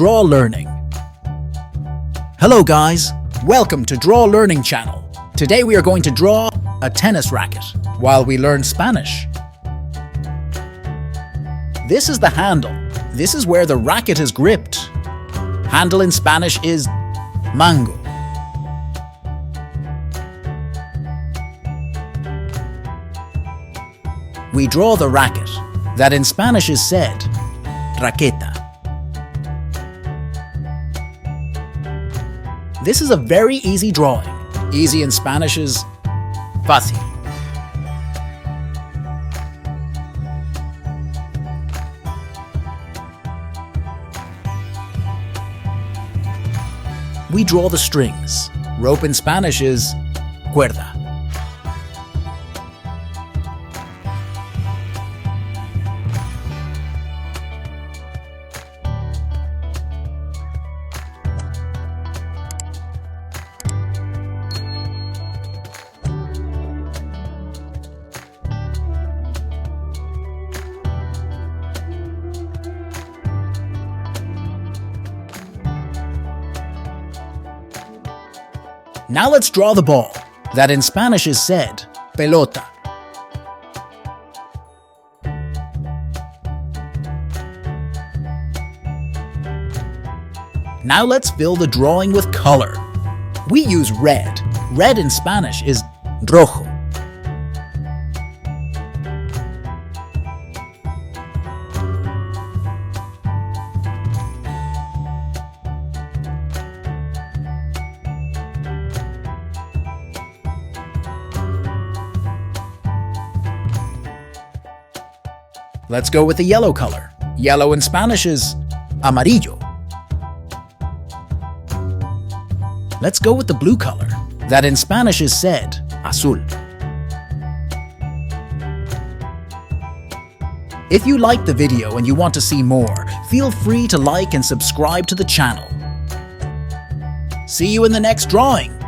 Draw Learning. Hello guys, welcome to Draw Learning channel. Today we are going to draw a tennis racket while we learn Spanish. This is the handle. This is where the racket is gripped. Handle in Spanish is mango. We draw the racket, that in Spanish is said raqueta. This is a very easy drawing. Easy in Spanish is fácil. We draw the strings. Rope in Spanish is cuerda. Now let's draw the ball, that in Spanish is said pelota. Now let's fill the drawing with color. We use red. Red in Spanish is rojo. Let's go with the yellow color. Yellow in Spanish is amarillo. Let's go with the blue color, that in Spanish is said azul. If you liked the video and you want to see more, feel free to like and subscribe to the channel. See you in the next drawing.